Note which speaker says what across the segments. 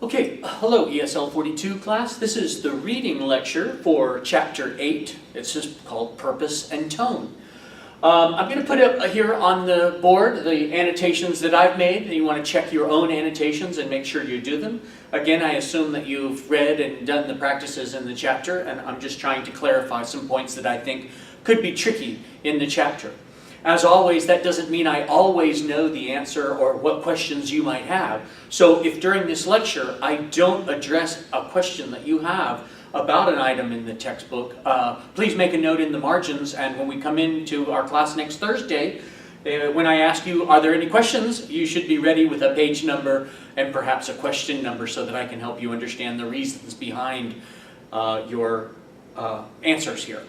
Speaker 1: Okay, hello ESL 42 class. This is the reading lecture for Chapter 8. It's just called Purpose and Tone. I'm going to put up here on the board the annotations that I've made. You want to check your own annotations and make sure you do them. Again, I assume that you've read and done the practices in the chapter, and I'm just trying to clarify some points that I think could be tricky in the chapter. As always, that doesn't mean I always know the answer or what questions you might have. So if during this lecture I don't address a question that you have about an item in the textbook, please make a note in the margins, and when we come into our class next Thursday, when I ask you, are there any questions, you should be ready with a page number and perhaps a question number so that I can help you understand the reasons behind your answers here.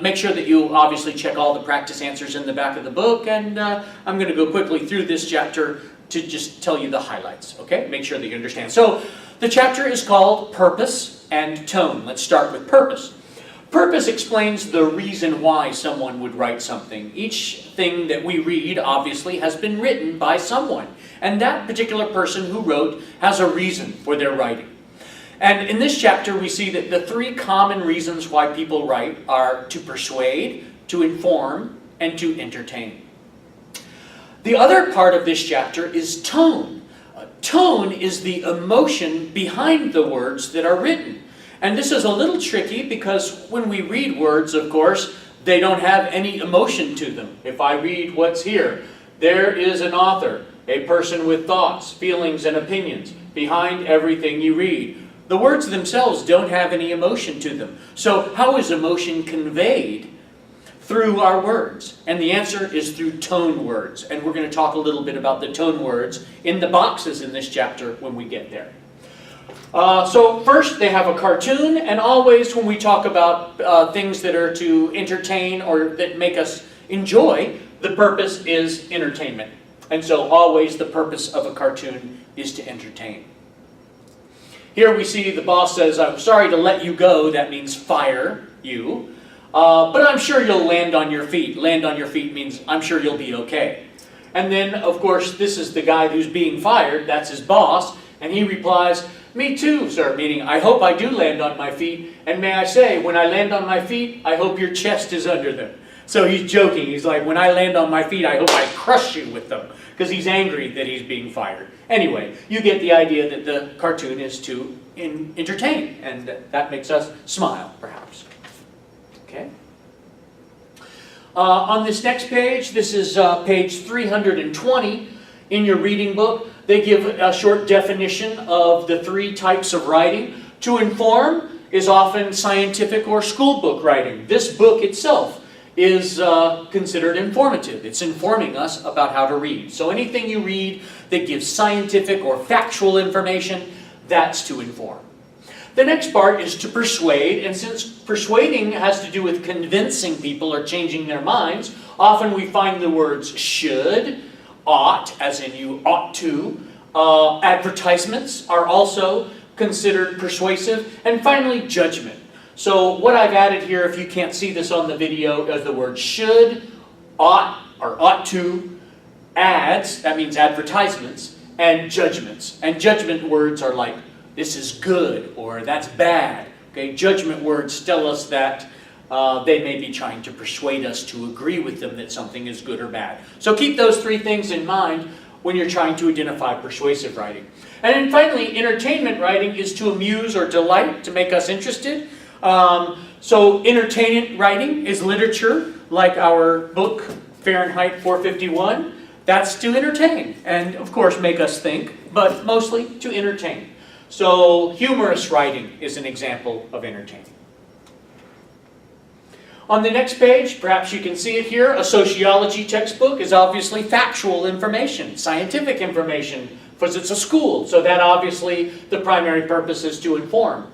Speaker 1: Make sure that you obviously check all the practice answers in the back of the book, and I'm going to go quickly through this chapter to just tell you the highlights, okay? Make sure that you understand. So, the chapter is called Purpose and Tone. Let's start with purpose. Purpose explains the reason why someone would write something. Each thing that we read, obviously, has been written by someone, and that particular person who wrote has a reason for their writing. And in this chapter, we see that the three common reasons why people write are to persuade, to inform, and to entertain. The other part of this chapter is tone. Tone is the emotion behind the words that are written. And this is a little tricky because when we read words, of course, they don't have any emotion to them. If I read what's here, there is an author, a person with thoughts, feelings, and opinions behind everything you read. The words themselves don't have any emotion to them. So how is emotion conveyed? Through our words. And the answer is through tone words. And we're going to talk a little bit about the tone words in the boxes in this chapter when we get there. So first they have a cartoon, and always when we talk about things that are to entertain or that make us enjoy, the purpose is entertainment. And so always the purpose of a cartoon is to entertain. Here we see the boss says, I'm sorry to let you go. That means fire you. But I'm sure you'll land on your feet. Land on your feet means I'm sure you'll be okay. And then, of course, this is the guy who's being fired. That's his boss. And he replies, me too, sir. Meaning, I hope I do land on my feet. And may I say, when I land on my feet, I hope your chest is under them. So he's joking. He's like, when I land on my feet, I hope I crush you with them. Because he's angry that he's being fired. Anyway, you get the idea that the cartoon is to entertain. And that makes us smile, perhaps. Okay. On this next page, this is page 320 in your reading book. They give a short definition of the three types of writing. To inform is often scientific or school book writing. This book itself is considered informative. It's informing us about how to read. So anything you read that gives scientific or factual information, that's to inform. The next part is to persuade, and since persuading has to do with convincing people or changing their minds, often we find the words should, ought, as in you ought to. Advertisements are also considered persuasive. And finally, judgment. So what I've added here, if you can't see this on the video, is the word should, ought, or ought to, ads, that means advertisements, and judgments. And judgment words are like, this is good, or that's bad. Okay, judgment words tell us that they may be trying to persuade us to agree with them that something is good or bad. So keep those three things in mind when you're trying to identify persuasive writing. And then finally, entertainment writing is to amuse or delight, to make us interested. So entertainment writing is literature, like our book, Fahrenheit 451. That's to entertain, and of course make us think, but mostly to entertain. So humorous writing is an example of entertaining. On the next page, perhaps you can see it here, a sociology textbook is obviously factual information, scientific information, because it's a school, so that obviously the primary purpose is to inform.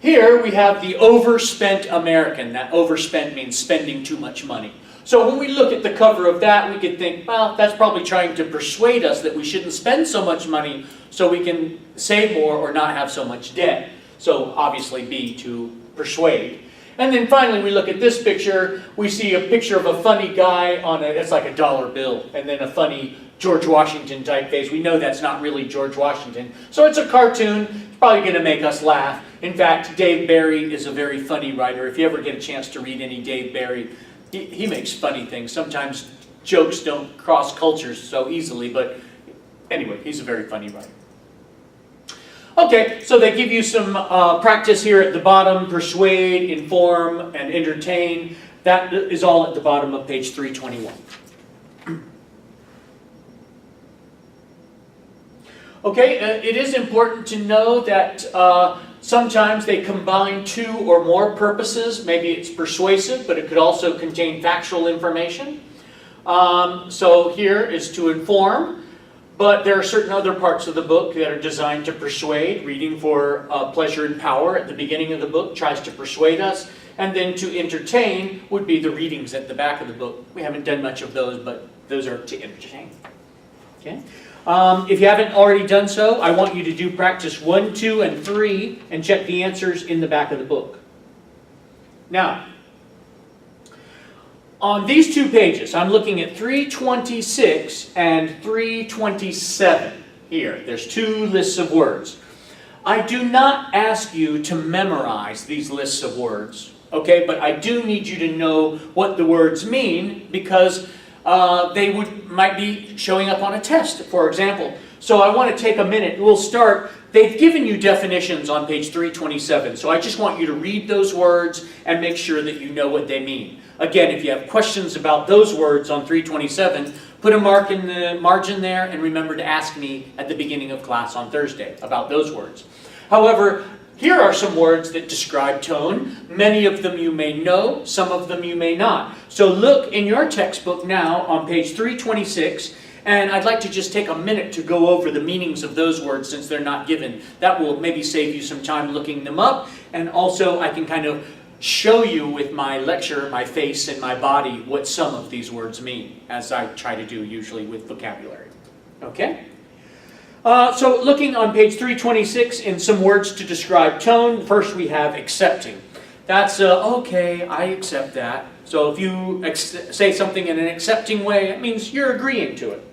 Speaker 1: Here we have the overspent American. That overspent means spending too much money. So when we look at the cover of that, we could think, well, that's probably trying to persuade us that we shouldn't spend so much money so we can save more or not have so much debt. So obviously B, to persuade. And then finally we look at this picture. We see a picture of a funny guy on it's like a dollar bill, and then a funny George Washington typeface. We know that's not really George Washington. So it's a cartoon. It's probably going to make us laugh. In fact, Dave Barry is a very funny writer. If you ever get a chance to read any Dave Barry, he makes funny things. Sometimes jokes don't cross cultures so easily, but anyway, he's a very funny writer. Okay, so they give you some practice here at the bottom: persuade, inform, and entertain. That is all at the bottom of page 321. Okay, it is important to know that sometimes they combine two or more purposes. Maybe it's persuasive, but it could also contain factual information. So here is to inform, but there are certain other parts of the book that are designed to persuade. Reading for pleasure and power at the beginning of the book tries to persuade us. And then to entertain would be the readings at the back of the book. We haven't done much of those, but those are to entertain. Okay? If you haven't already done so, I want you to do practice 1, 2, and 3 and check the answers in the back of the book. Now, on these two pages, I'm looking at 326 and 327 here. There's two lists of words. I do not ask you to memorize these lists of words, okay? But I do need you to know what the words mean, because they might be showing up on a test, for example. So I want to take a minute. We'll start. They've given you definitions on page 327, so I just want you to read those words and make sure that you know what they mean. Again, if you have questions about those words on 327, put a mark in the margin there, and remember to ask me at the beginning of class on Thursday about those words. However, here are some words that describe tone. Many of them you may know, some of them you may not. So look in your textbook now on page 326, and I'd like to just take a minute to go over the meanings of those words since they're not given. That will maybe save you some time looking them up, and also I can kind of show you with my lecture, my face and my body, what some of these words mean, as I try to do usually with vocabulary. Okay? So looking on page 326 in some words to describe tone, first we have accepting. That's okay, I accept that. So if you say something in an accepting way, it means you're agreeing to it.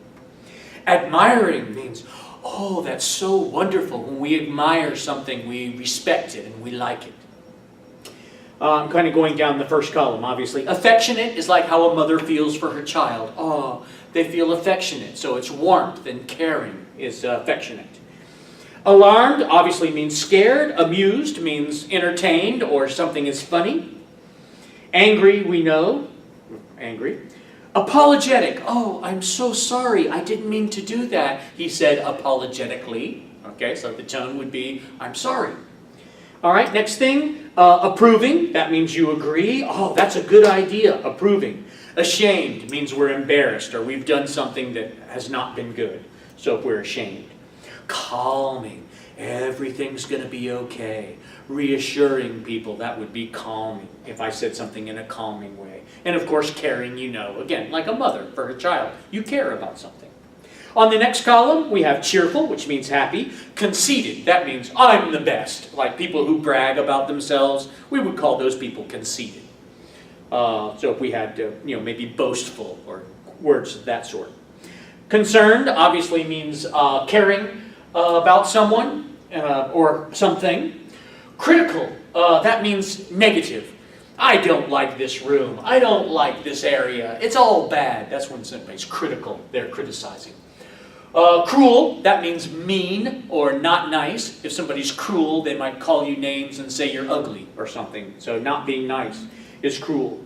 Speaker 1: Admiring means, oh, that's so wonderful. When we admire something, we respect it and we like it. I'm kind of going down the first column, obviously. Affectionate is like how a mother feels for her child. Oh, they feel affectionate, so it's warmth and caring is affectionate. Alarmed obviously means scared. Amused means entertained or something is funny. Angry, we know. Angry. Apologetic. Oh, I'm so sorry. I didn't mean to do that, he said apologetically. Okay, so the tone would be, I'm sorry. All right, next thing, approving. That means you agree. Oh, that's a good idea, approving. Ashamed means we're embarrassed or we've done something that has not been good. So if we're ashamed. Calming. Everything's going to be okay. Reassuring people. That would be calming if I said something in a calming way. And of course, caring, you know. Again, like a mother for her child. You care about something. On the next column, we have cheerful, which means happy. Conceited. That means I'm the best. Like people who brag about themselves, we would call those people conceited. So if we had, maybe boastful or words of that sort. Concerned obviously means caring about someone or something. Critical, that means negative. I don't like this room. I don't like this area. It's all bad. That's when somebody's critical. They're criticizing. Cruel, that means mean or not nice. If somebody's cruel, they might call you names and say you're ugly or something. So not being nice is cruel.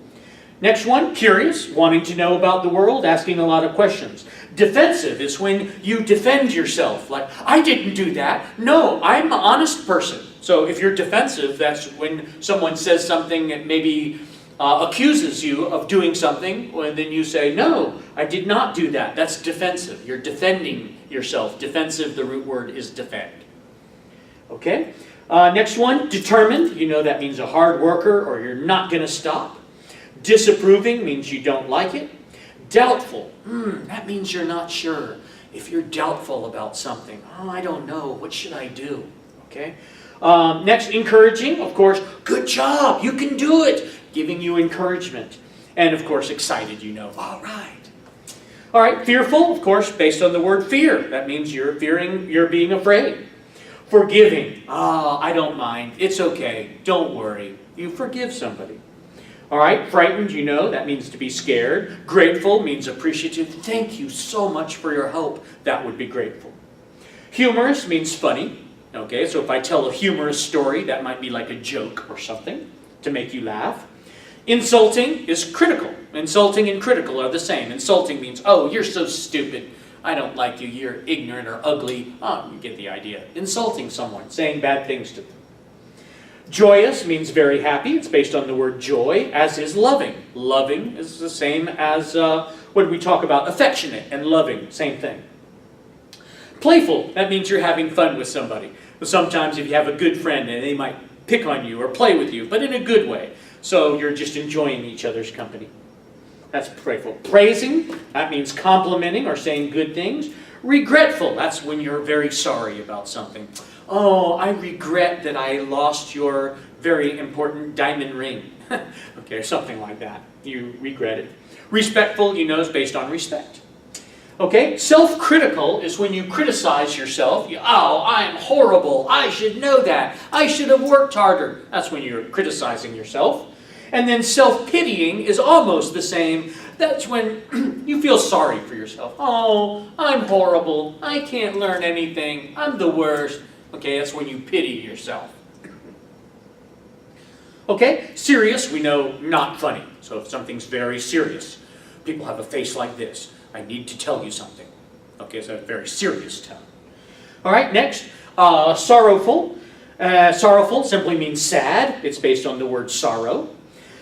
Speaker 1: Next one, curious, wanting to know about the world, asking a lot of questions. Defensive is when you defend yourself, like, I didn't do that. No, I'm an honest person. So if you're defensive, that's when someone says something that maybe accuses you of doing something, and then you say, no, I did not do that. That's defensive. You're defending yourself. Defensive, the root word is defend. Okay? Next one, determined. You know that means a hard worker or you're not going to stop. Disapproving means you don't like it. Doubtful, that means you're not sure. If you're doubtful about something, oh, I don't know, what should I do? Okay? Next, encouraging, of course, good job, you can do it, giving you encouragement. And of course, excited, all right. All right, fearful, of course, based on the word fear. That means you're being afraid. Forgiving, I don't mind, it's okay, don't worry. You forgive somebody. All right, frightened, that means to be scared. Grateful means appreciative. Thank you so much for your help. That would be grateful. Humorous means funny. Okay, so if I tell a humorous story, that might be like a joke or something to make you laugh. Insulting is critical. Insulting and critical are the same. Insulting means, oh, you're so stupid. I don't like you. You're ignorant or ugly. Oh, you get the idea. Insulting someone, saying bad things to them. Joyous means very happy. It's based on the word joy, as is loving. Loving is the same as when we talk about affectionate and loving, same thing. Playful, that means you're having fun with somebody. Sometimes if you have a good friend and they might pick on you or play with you, but in a good way. So you're just enjoying each other's company. That's playful. Praising, that means complimenting or saying good things. Regretful, that's when you're very sorry about something. Oh, I regret that I lost your very important diamond ring. Okay, something like that. You regret it. Respectful, is based on respect. Okay, self-critical is when you criticize yourself. Oh, I'm horrible. I should know that. I should have worked harder. That's when you're criticizing yourself. And then self-pitying is almost the same. That's when you feel sorry for yourself. Oh, I'm horrible. I can't learn anything. I'm the worst. Okay, that's when you pity yourself. Okay, serious, we know not funny. So if something's very serious, people have a face like this. I need to tell you something. Okay, so a very serious tone. All right, next, sorrowful. Sorrowful simply means sad. It's based on the word sorrow.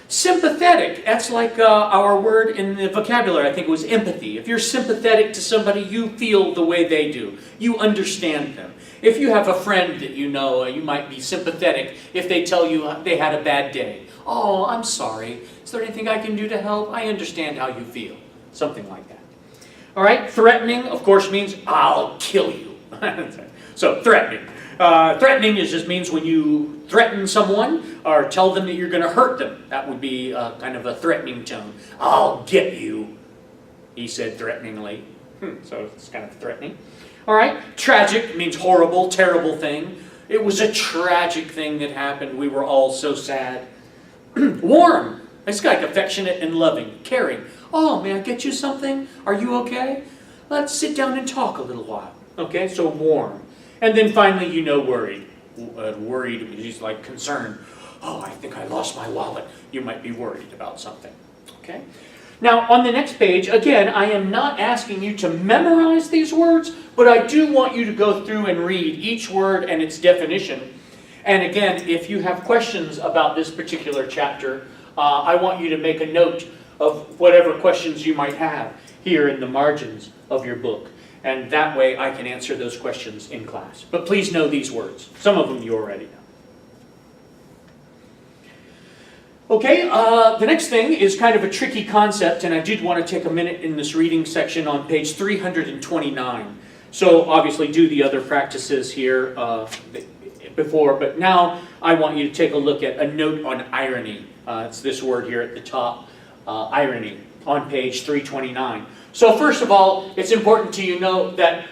Speaker 1: Sympathetic, that's like our word in the vocabulary, I think it was empathy. If you're sympathetic to somebody, you feel the way they do. You understand them. If you have a friend that you know, you might be sympathetic if they tell you they had a bad day. Oh, I'm sorry. Is there anything I can do to help? I understand how you feel. Something like that. All right, threatening, of course, means I'll kill you. So, threatening. Threatening just means when you threaten someone or tell them that you're going to hurt them. That would be kind of a threatening tone. I'll get you, he said threateningly. So it's kind of threatening. All right, tragic means horrible, terrible thing. It was a tragic thing that happened. We were all so sad. Warm, it's like affectionate and loving, caring. Oh, may I get you something? Are you okay? Let's sit down and talk a little while. Okay, so warm. And then finally, worried. Worried is like concerned. Oh, I think I lost my wallet. You might be worried about something. Okay? Now, on the next page, again, I am not asking you to memorize these words, but I do want you to go through and read each word and its definition. And again, if you have questions about this particular chapter, I want you to make a note of whatever questions you might have here in the margins of your book. And that way I can answer those questions in class. But please know these words. Some of them you already know. Okay, the next thing is kind of a tricky concept, and I did want to take a minute in this reading section on page 329. So obviously do the other practices here before, but now I want you to take a look at a note on irony. It's this word here at the top, irony, on page 329. So first of all, it's important to know that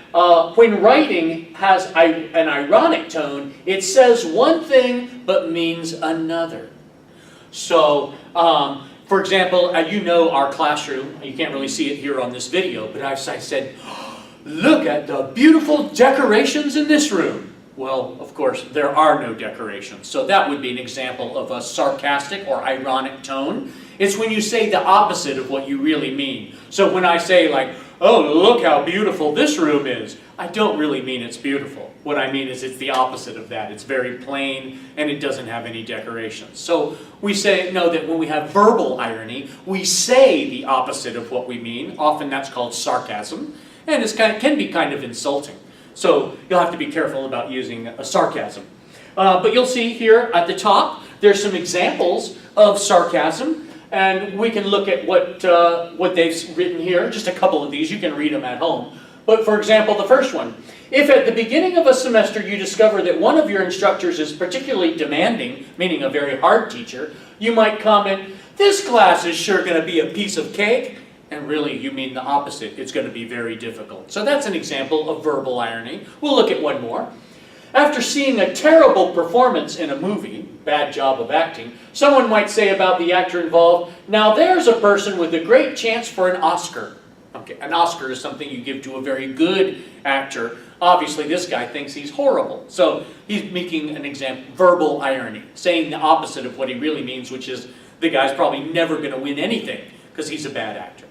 Speaker 1: when writing has an ironic tone, it says one thing but means another. So, for example, our classroom, you can't really see it here on this video, but I said, look at the beautiful decorations in this room. Well, of course, there are no decorations. So that would be an example of a sarcastic or ironic tone. It's when you say the opposite of what you really mean. So when I say like, oh, look how beautiful this room is, I don't really mean it's beautiful. What I mean is it's the opposite of that. It's very plain and it doesn't have any decorations. So we know that when we have verbal irony, we say the opposite of what we mean. Often that's called sarcasm, and it can be kind of insulting. So you'll have to be careful about using a sarcasm. But you'll see here at the top, there's some examples of sarcasm, and we can look at what they've written here. Just a couple of these, you can read them at home. But for example, the first one, if at the beginning of a semester you discover that one of your instructors is particularly demanding, meaning a very hard teacher, you might comment, "This class is sure going to be a piece of cake." And really, you mean the opposite. It's going to be very difficult. So that's an example of verbal irony. We'll look at one more. After seeing a terrible performance in a movie, bad job of acting, someone might say about the actor involved, "Now there's a person with a great chance for an Oscar." Okay, an Oscar is something you give to a very good actor. Obviously, this guy thinks he's horrible. So he's making an example, verbal irony, saying the opposite of what he really means, which is the guy's probably never going to win anything because he's a bad actor.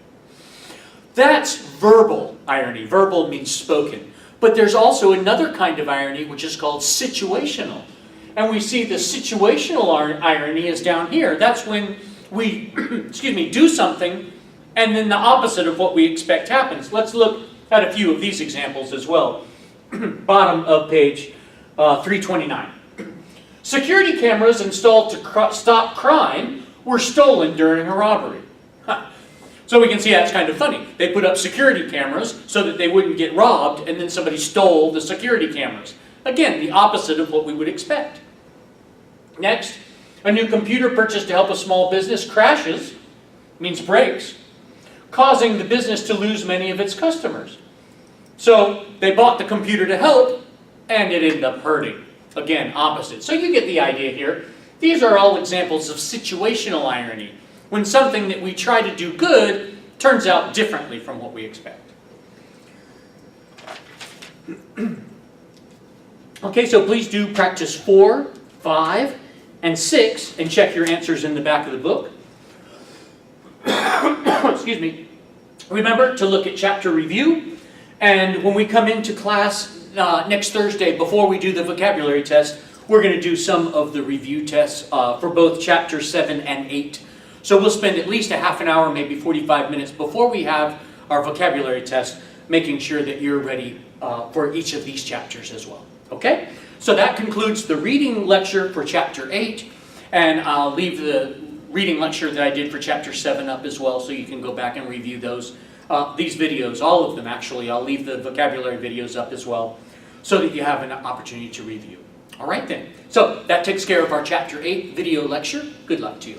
Speaker 1: That's verbal irony. Verbal means spoken. But there's also another kind of irony which is called situational. And we see the situational irony is down here. That's when we do something and then the opposite of what we expect happens. Let's look at a few of these examples as well. Bottom of page 329. Security cameras installed to stop crime were stolen during a robbery. So we can see that's kind of funny. They put up security cameras so that they wouldn't get robbed, and then somebody stole the security cameras. Again, the opposite of what we would expect. Next, a new computer purchased to help a small business crashes, means breaks, causing the business to lose many of its customers. So they bought the computer to help, and it ended up hurting. Again, opposite. So you get the idea here. These are all examples of situational irony, when something that we try to do good turns out differently from what we expect. Okay, so please do practice 4, 5, and 6, and check your answers in the back of the book. Excuse me. Remember to look at chapter review, and when we come into class next Thursday, before we do the vocabulary test, we're going to do some of the review tests for both chapter 7 and 8. So we'll spend at least a half an hour, maybe 45 minutes before we have our vocabulary test, making sure that you're ready for each of these chapters as well. Okay? So that concludes the reading lecture for chapter 8, and I'll leave the reading lecture that I did for chapter 7 up as well, so you can go back and review those. These videos, all of them actually, I'll leave the vocabulary videos up as well, so that you have an opportunity to review. All right then. So that takes care of our chapter 8 video lecture. Good luck to you.